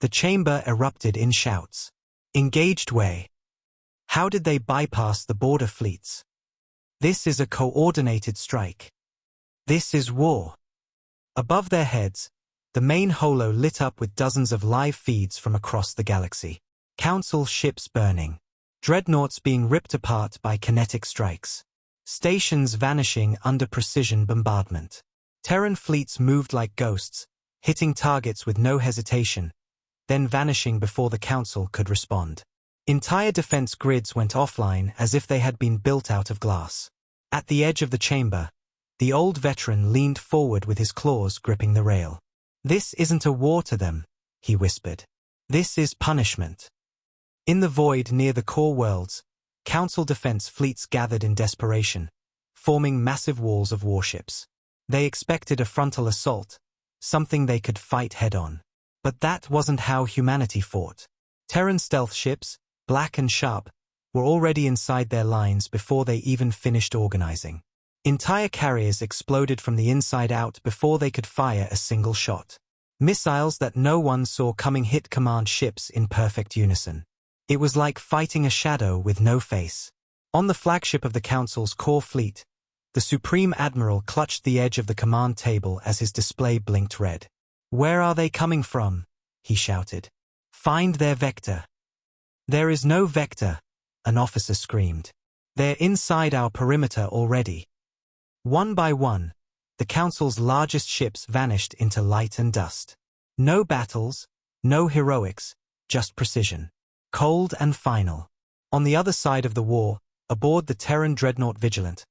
The chamber erupted in shouts. Engaged way. How did they bypass the border fleets? This is a coordinated strike. This is war. Above their heads, the main holo lit up with dozens of live feeds from across the galaxy. Council ships burning. Dreadnoughts being ripped apart by kinetic strikes. Stations vanishing under precision bombardment. Terran fleets moved like ghosts, hitting targets with no hesitation, then vanishing before the Council could respond. Entire defense grids went offline as if they had been built out of glass. At the edge of the chamber, the old veteran leaned forward with his claws gripping the rail. This isn't a war to them, he whispered. This is punishment. In the void near the core worlds, Council defense fleets gathered in desperation, forming massive walls of warships. They expected a frontal assault, something they could fight head-on. But that wasn't how humanity fought. Terran stealth ships, black and sharp, were already inside their lines before they even finished organizing. Entire carriers exploded from the inside out before they could fire a single shot. Missiles that no one saw coming hit command ships in perfect unison. It was like fighting a shadow with no face. On the flagship of the Council's core fleet, the Supreme Admiral clutched the edge of the command table as his display blinked red. Where are they coming from? He shouted. Find their vector. There is no vector, an officer screamed. They're inside our perimeter already. One by one, the Council's largest ships vanished into light and dust. No battles, no heroics, just precision. Cold and final. On the other side of the war, aboard the Terran dreadnought Vigilant,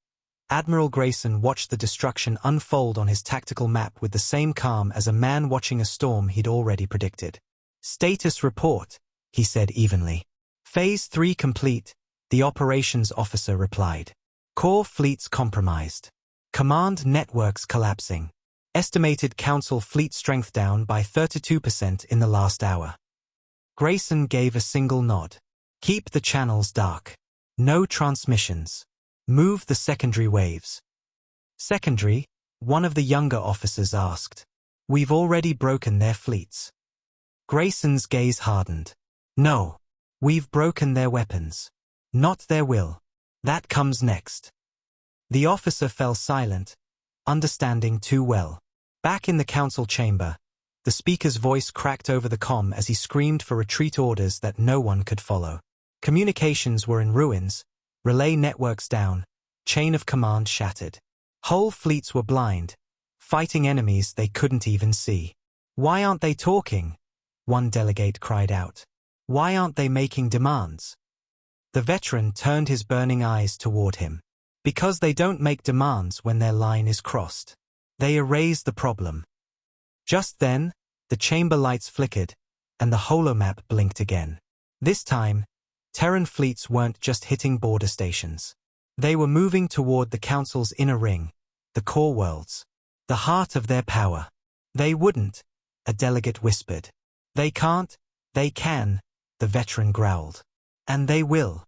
Admiral Grayson watched the destruction unfold on his tactical map with the same calm as a man watching a storm he'd already predicted. Status report, he said evenly. Phase 3 complete, the operations officer replied. Core fleets compromised. Command networks collapsing. Estimated Council fleet strength down by 32% in the last hour. Grayson gave a single nod. Keep the channels dark. No transmissions. Move the secondary waves. Secondary? One of the younger officers asked. We've already broken their fleets. Grayson's gaze hardened. No. We've broken their weapons. Not their will. That comes next. The officer fell silent, understanding too well. Back in the Council chamber, the speaker's voice cracked over the comm as he screamed for retreat orders that no one could follow. Communications were in ruins, relay networks down, chain of command shattered. Whole fleets were blind, fighting enemies they couldn't even see. Why aren't they talking? One delegate cried out. Why aren't they making demands? The veteran turned his burning eyes toward him. Because they don't make demands when their line is crossed. They erase the problem. Just then, the chamber lights flickered, and the holomap blinked again. This time, Terran fleets weren't just hitting border stations. They were moving toward the Council's inner ring, the core worlds, the heart of their power. They wouldn't, a delegate whispered. They can't, they can, the veteran growled. And they will.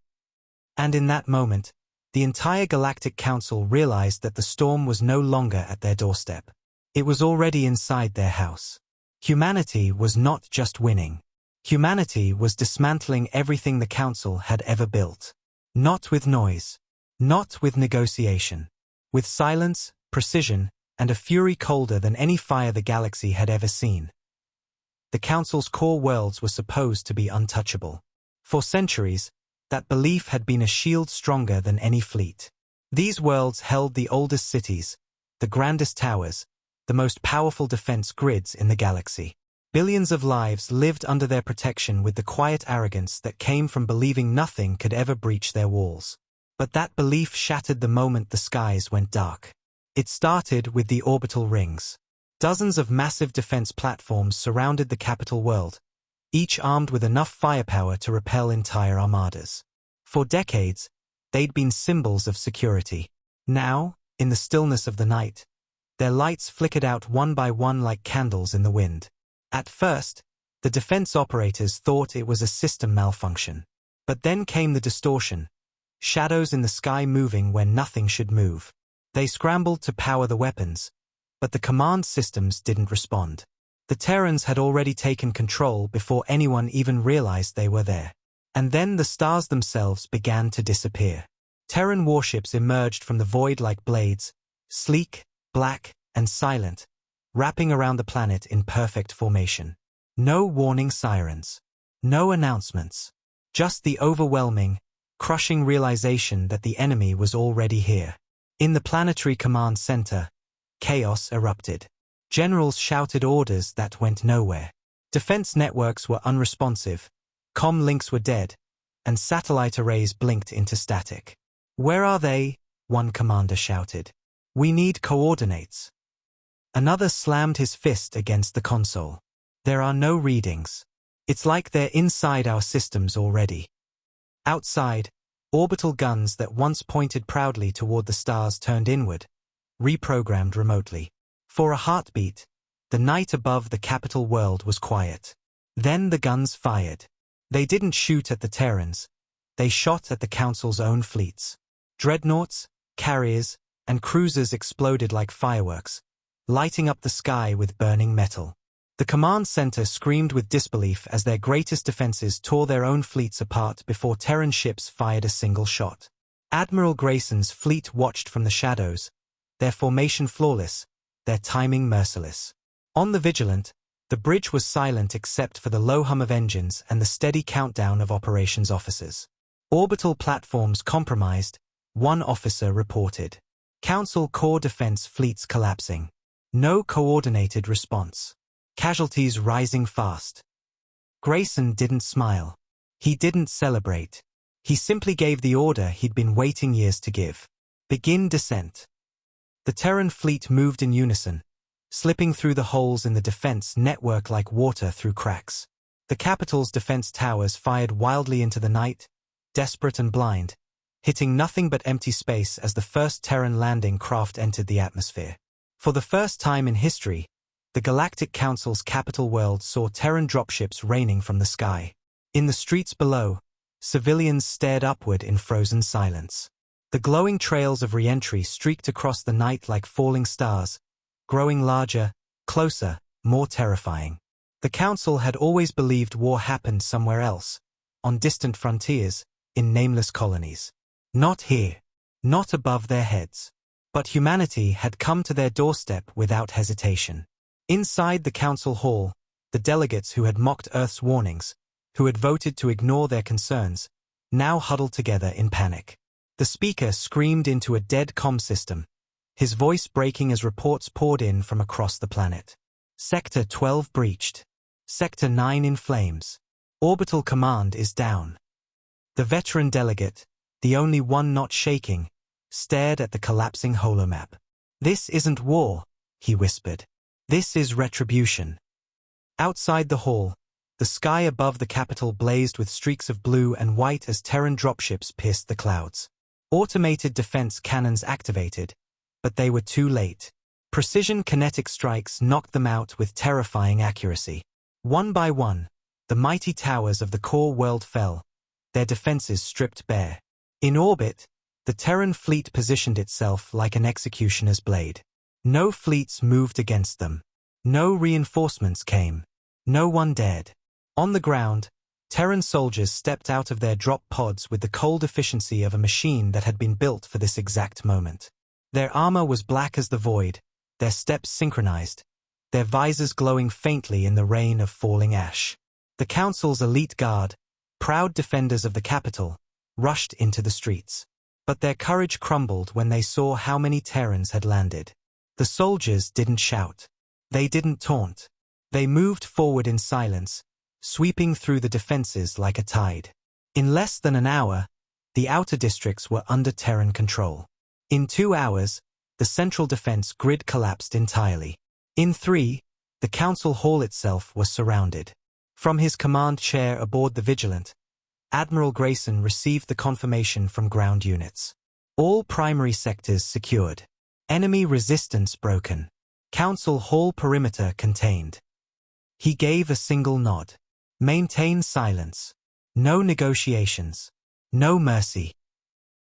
And in that moment, the entire Galactic Council realized that the storm was no longer at their doorstep. It was already inside their house. Humanity was not just winning. Humanity was dismantling everything the Council had ever built. Not with noise. Not with negotiation. With silence, precision, and a fury colder than any fire the galaxy had ever seen. The Council's core worlds were supposed to be untouchable. For centuries, That belief had been a shield stronger than any fleet. These worlds held the oldest cities, the grandest towers, the most powerful defense grids in the galaxy. Billions of lives lived under their protection with the quiet arrogance that came from believing nothing could ever breach their walls. But that belief shattered the moment the skies went dark. It started with the orbital rings. Dozens of massive defense platforms surrounded the capital world, each armed with enough firepower to repel entire armadas. For decades, they'd been symbols of security. Now, in the stillness of the night, their lights flickered out one by one like candles in the wind. At first, the defense operators thought it was a system malfunction. But then came the distortion, shadows in the sky moving where nothing should move. They scrambled to power the weapons, but the command systems didn't respond. The Terrans had already taken control before anyone even realized they were there. And then the stars themselves began to disappear. Terran warships emerged from the void like blades, sleek, black, and silent, wrapping around the planet in perfect formation. No warning sirens. No announcements. Just the overwhelming, crushing realization that the enemy was already here. In the planetary command center, chaos erupted. Generals shouted orders that went nowhere. Defense networks were unresponsive, comm links were dead, and satellite arrays blinked into static. "Where are they?" one commander shouted. "We need coordinates." Another slammed his fist against the console. "There are no readings. It's like they're inside our systems already." Outside, orbital guns that once pointed proudly toward the stars turned inward, reprogrammed remotely. For a heartbeat, the night above the capital world was quiet. Then the guns fired. They didn't shoot at the Terrans. They shot at the Council's own fleets. Dreadnoughts, carriers, and cruisers exploded like fireworks, lighting up the sky with burning metal. The command center screamed with disbelief as their greatest defenses tore their own fleets apart before Terran ships fired a single shot. Admiral Grayson's fleet watched from the shadows, their formation flawless, their timing merciless. On the Vigilant, the bridge was silent except for the low hum of engines and the steady countdown of operations officers. Orbital platforms compromised, one officer reported. Council core defense fleets collapsing. No coordinated response. Casualties rising fast. Grayson didn't smile. He didn't celebrate. He simply gave the order he'd been waiting years to give. Begin descent. The Terran fleet moved in unison, slipping through the holes in the defense network like water through cracks. The capital's defense towers fired wildly into the night, desperate and blind, hitting nothing but empty space as the first Terran landing craft entered the atmosphere. For the first time in history, the Galactic Council's capital world saw Terran dropships raining from the sky. In the streets below, civilians stared upward in frozen silence. The glowing trails of re-entry streaked across the night like falling stars, growing larger, closer, more terrifying. The Council had always believed war happened somewhere else, on distant frontiers, in nameless colonies. Not here. Not above their heads. But humanity had come to their doorstep without hesitation. Inside the Council Hall, the delegates who had mocked Earth's warnings, who had voted to ignore their concerns, now huddled together in panic. The speaker screamed into a dead comm system, his voice breaking as reports poured in from across the planet. Sector 12 breached. Sector 9 in flames. Orbital command is down. The veteran delegate, the only one not shaking, stared at the collapsing holomap. "This isn't war," he whispered. "This is retribution." Outside the hall, the sky above the capital blazed with streaks of blue and white as Terran dropships pierced the clouds. Automated defense cannons activated, but they were too late. Precision kinetic strikes knocked them out with terrifying accuracy. One by one, the mighty towers of the core world fell, their defenses stripped bare. In orbit, the Terran fleet positioned itself like an executioner's blade. No fleets moved against them. No reinforcements came. No one dared. On the ground, Terran soldiers stepped out of their drop pods with the cold efficiency of a machine that had been built for this exact moment. Their armor was black as the void, their steps synchronized, their visors glowing faintly in the rain of falling ash. The Council's elite guard, proud defenders of the capital, rushed into the streets. But their courage crumbled when they saw how many Terrans had landed. The soldiers didn't shout. They didn't taunt. They moved forward in silence, sweeping through the defenses like a tide. In less than an hour, the outer districts were under Terran control. In 2 hours, the central defense grid collapsed entirely. In 3, the council hall itself was surrounded. From his command chair aboard the Vigilant, Admiral Grayson received the confirmation from ground units. All primary sectors secured. Enemy resistance broken. Council hall perimeter contained. He gave a single nod. Maintain silence. No negotiations. No mercy.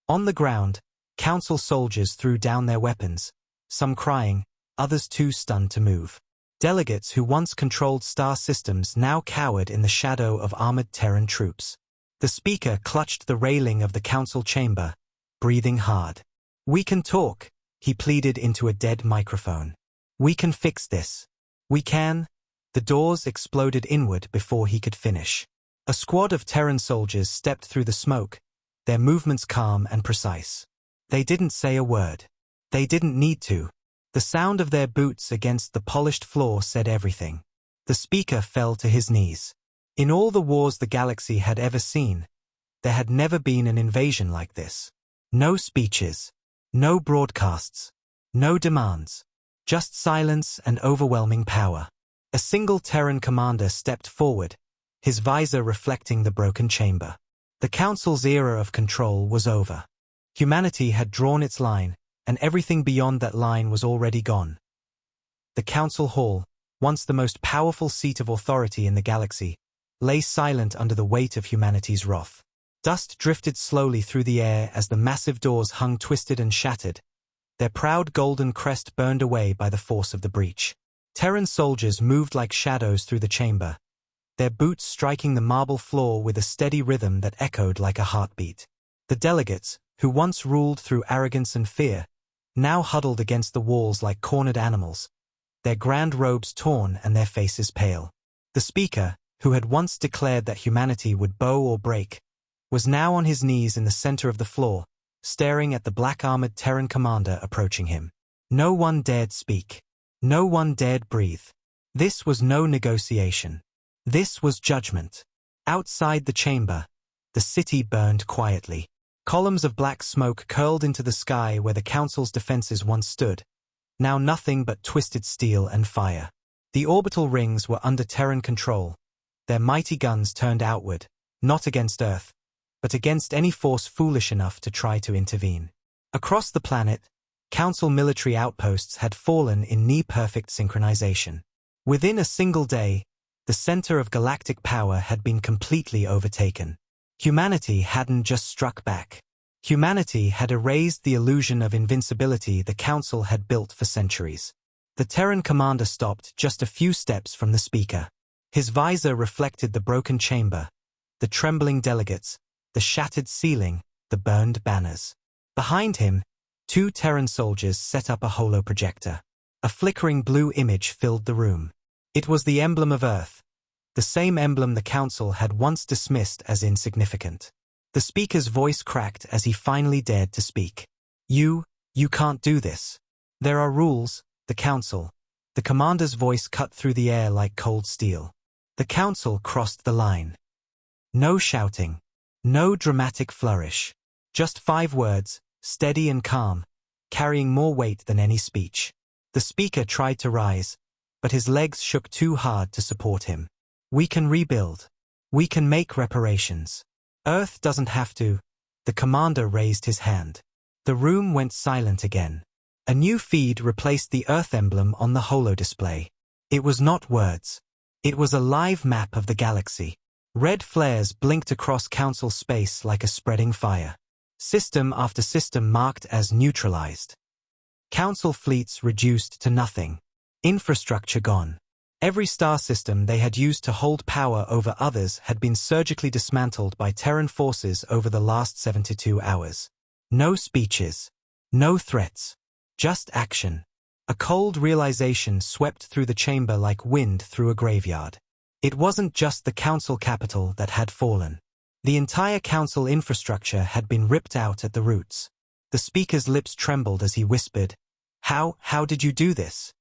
On the ground, council soldiers threw down their weapons, some crying, others too stunned to move. Delegates who once controlled star systems now cowered in the shadow of armored Terran troops. The speaker clutched the railing of the council chamber, breathing hard. "We can talk," he pleaded into a dead microphone. "We can fix this. We can." The doors exploded inward before he could finish. A squad of Terran soldiers stepped through the smoke, their movements calm and precise. They didn't say a word. They didn't need to. The sound of their boots against the polished floor said everything. The speaker fell to his knees. In all the wars the galaxy had ever seen, there had never been an invasion like this. No speeches. No broadcasts. No demands. Just silence and overwhelming power. A single Terran commander stepped forward, his visor reflecting the broken chamber. The Council's era of control was over. Humanity had drawn its line, and everything beyond that line was already gone. The Council Hall, once the most powerful seat of authority in the galaxy, lay silent under the weight of humanity's wrath. Dust drifted slowly through the air as the massive doors hung twisted and shattered, their proud golden crest burned away by the force of the breach. Terran soldiers moved like shadows through the chamber, their boots striking the marble floor with a steady rhythm that echoed like a heartbeat. The delegates, who once ruled through arrogance and fear, now huddled against the walls like cornered animals, their grand robes torn and their faces pale. The speaker, who had once declared that humanity would bow or break, was now on his knees in the center of the floor, staring at the black-armored Terran commander approaching him. No one dared speak. No one dared breathe. This was no negotiation. This was judgment. Outside the chamber, the city burned quietly. Columns of black smoke curled into the sky where the Council's defenses once stood, now nothing but twisted steel and fire. The orbital rings were under Terran control, their mighty guns turned outward, not against Earth, but against any force foolish enough to try to intervene. Across the planet, Council military outposts had fallen in near-perfect synchronization. Within a single day, the center of galactic power had been completely overtaken. Humanity hadn't just struck back. Humanity had erased the illusion of invincibility the Council had built for centuries. The Terran commander stopped just a few steps from the speaker. His visor reflected the broken chamber, the trembling delegates, the shattered ceiling, the burned banners. Behind him, 2 Terran soldiers set up a holoprojector. A flickering blue image filled the room. It was the emblem of Earth, the same emblem the Council had once dismissed as insignificant. The speaker's voice cracked as he finally dared to speak. You can't do this. There are rules, the Council." The commander's voice cut through the air like cold steel. The Council crossed the line. No shouting. No dramatic flourish. Just 5 words, steady and calm, carrying more weight than any speech. The speaker tried to rise, but his legs shook too hard to support him. "We can rebuild. We can make reparations. Earth doesn't have to." The commander raised his hand. The room went silent again. A new feed replaced the Earth emblem on the holo display. It was not words. It was a live map of the galaxy. Red flares blinked across Council space like a spreading fire. System after system marked as neutralized. Council fleets reduced to nothing. Infrastructure gone. Every star system they had used to hold power over others had been surgically dismantled by Terran forces over the last 72 hours. No speeches. No threats. Just action. A cold realization swept through the chamber like wind through a graveyard. It wasn't just the Council capital that had fallen. The entire council infrastructure had been ripped out at the roots. The speaker's lips trembled as he whispered, How did you do this?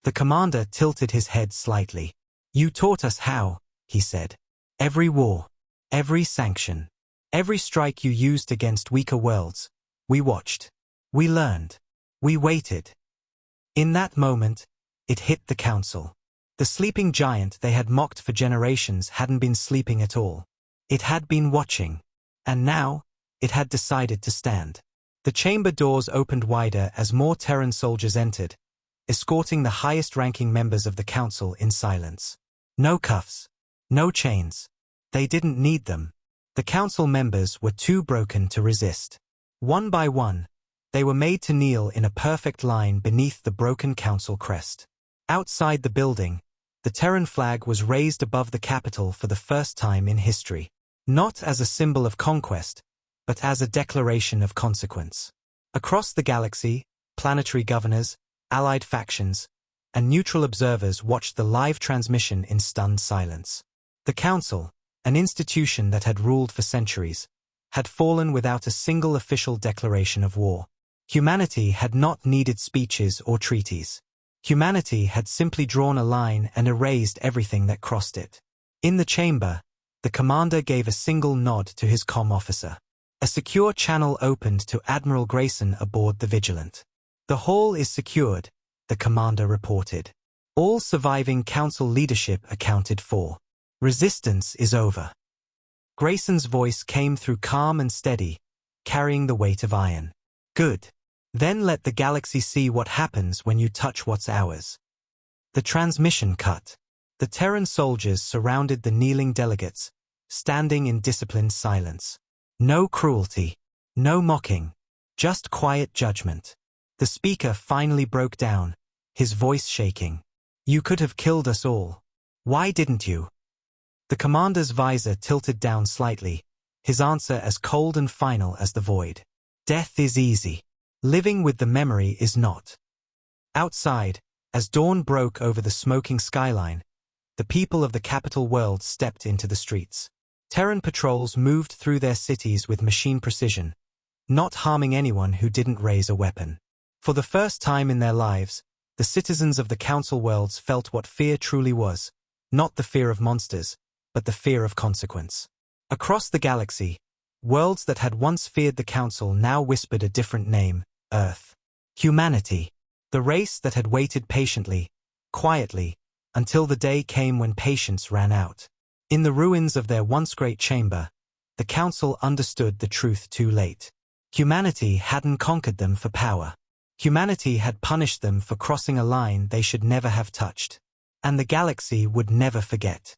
The commander tilted his head slightly. You taught us how, he said. Every war, every sanction, every strike you used against weaker worlds, we watched. We learned. We waited. In that moment, it hit the council. The sleeping giant they had mocked for generations hadn't been sleeping at all. It had been watching. And now, it had decided to stand. The chamber doors opened wider as more Terran soldiers entered, escorting the highest-ranking members of the council in silence. No cuffs. No chains. They didn't need them. The council members were too broken to resist. One by one, they were made to kneel in a perfect line beneath the broken council crest. Outside the building, the Terran flag was raised above the capital for the first time in history. Not as a symbol of conquest, but as a declaration of consequence. Across the galaxy, planetary governors, allied factions, and neutral observers watched the live transmission in stunned silence. The Council, an institution that had ruled for centuries, had fallen without a single official declaration of war. Humanity had not needed speeches or treaties. Humanity had simply drawn a line and erased everything that crossed it. In the chamber, the commander gave a single nod to his comm officer. A secure channel opened to Admiral Grayson aboard the Vigilant. The hall is secured, the commander reported. All surviving council leadership accounted for. Resistance is over. Grayson's voice came through calm and steady, carrying the weight of iron. Good. Then let the galaxy see what happens when you touch what's ours. The transmission cut. The Terran soldiers surrounded the kneeling delegates, standing in disciplined silence. No cruelty. No mocking. Just quiet judgment. The speaker finally broke down, his voice shaking. You could have killed us all. Why didn't you? The commander's visor tilted down slightly, his answer as cold and final as the void. Death is easy. Living with the memory is not. Outside, as dawn broke over the smoking skyline, the people of the capital world stepped into the streets. Terran patrols moved through their cities with machine precision, not harming anyone who didn't raise a weapon. For the first time in their lives, the citizens of the council worlds felt what fear truly was, not the fear of monsters, but the fear of consequence. Across the galaxy, worlds that had once feared the council now whispered a different name, Earth. Humanity. The race that had waited patiently, quietly, until the day came when patience ran out. In the ruins of their once great chamber, the council understood the truth too late. Humanity hadn't conquered them for power. Humanity had punished them for crossing a line they should never have touched. And the galaxy would never forget.